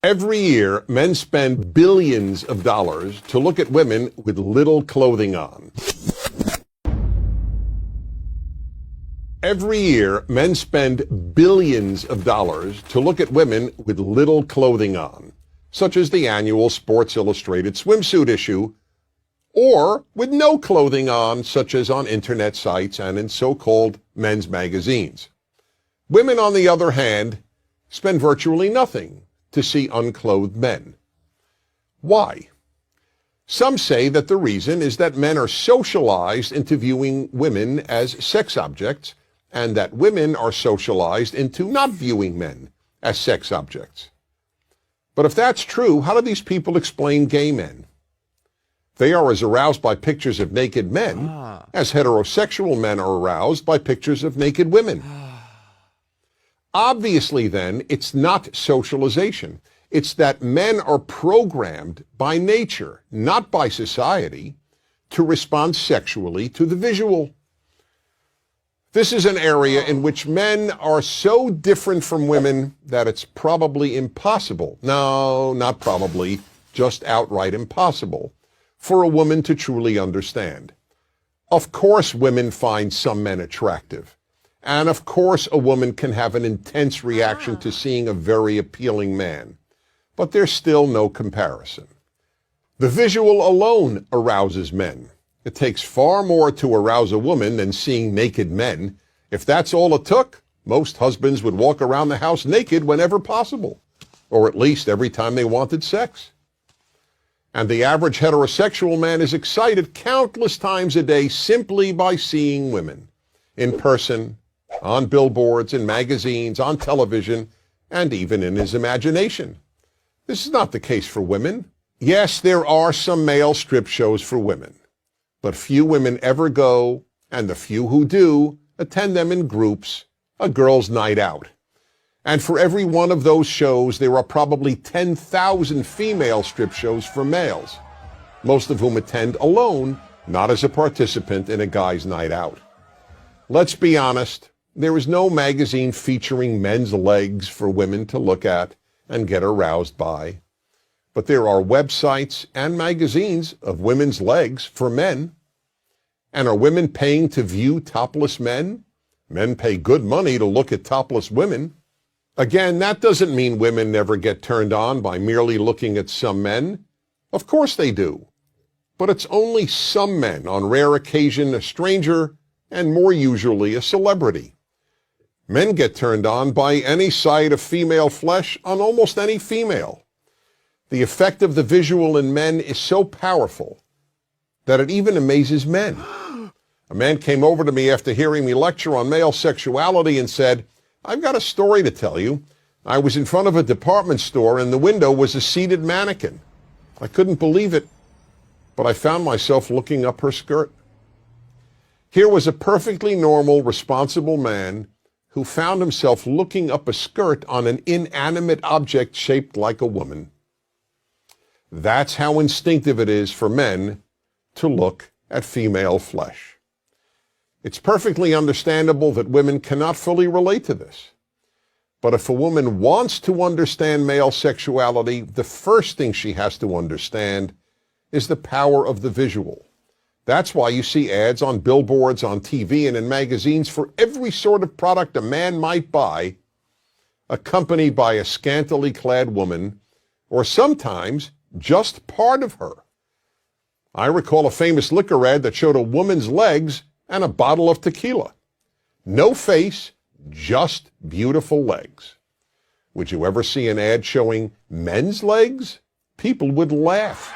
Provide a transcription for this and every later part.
Every year, men spend billions of dollars to look at women with little clothing on. Every year, men spend billions of dollars to look at women with little clothing on, such as the annual Sports Illustrated swimsuit issue, or with no clothing on, such as on internet sites and in so-called men's magazines. Women, on the other hand, spend virtually nothing to see unclothed men. Why? Some say that the reason is that men are socialized into viewing women as sex objects, and that women are socialized into not viewing men as sex objects. But if that's true, how do these people explain gay men? They are as aroused by pictures of naked men as heterosexual men are aroused by pictures of naked women. Obviously, then, it's not socialization. It's that men are programmed by nature, not by society, to respond sexually to the visual. This is an area in which men are so different from women that it's probably impossible, no, not probably, just outright impossible, for a woman to truly understand. Of course women find some men attractive. And of course a woman can have an intense reaction to seeing a very appealing man. But there's still no comparison. The visual alone arouses men. It takes far more to arouse a woman than seeing naked men. If that's all it took, most husbands would walk around the house naked whenever possible, or at least every time they wanted sex. And the average heterosexual man is excited countless times a day simply by seeing women, in person, on billboards, in magazines, on television, and even in his imagination. This is not the case for women. Yes, there are some male strip shows for women, but few women ever go, and the few who do attend them in groups, a girls' night out. And for every one of those shows, there are probably 10,000 female strip shows for males, most of whom attend alone, not as a participant in a guy's night out. Let's be honest, there is no magazine featuring men's legs for women to look at and get aroused by. But there are websites and magazines of women's legs for men. And are women paying to view topless men? Men pay good money to look at topless women. Again, that doesn't mean women never get turned on by merely looking at some men. Of course they do. But it's only some men, on rare occasion a stranger, and more usually a celebrity. Men get turned on by any sight of female flesh on almost any female. The effect of the visual in men is so powerful that it even amazes men. A man came over to me after hearing me lecture on male sexuality and said, "I've got a story to tell you. I was in front of a department store and the window was a seated mannequin. I couldn't believe it, but I found myself looking up her skirt." Here was a perfectly normal, responsible man who found himself looking up a skirt on an inanimate object shaped like a woman. That's how instinctive it is for men to look at female flesh. It's perfectly understandable that women cannot fully relate to this. But if a woman wants to understand male sexuality, the first thing she has to understand is the power of the visual. That's why you see ads on billboards, on TV, and in magazines for every sort of product a man might buy, accompanied by a scantily clad woman, or sometimes just part of her. I recall a famous liquor ad that showed a woman's legs and a bottle of tequila. No face, just beautiful legs. Would you ever see an ad showing men's legs? People would laugh.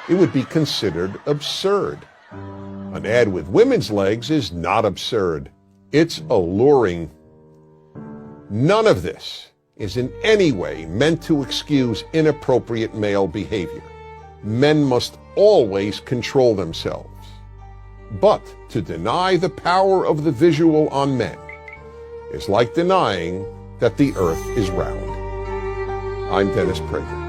It would be considered absurd. An ad with women's legs is not absurd. It's alluring. None of this is in any way meant to excuse inappropriate male behavior. Men must always control themselves. But to deny the power of the visual on men is like denying that the earth is round. I'm Dennis Prager.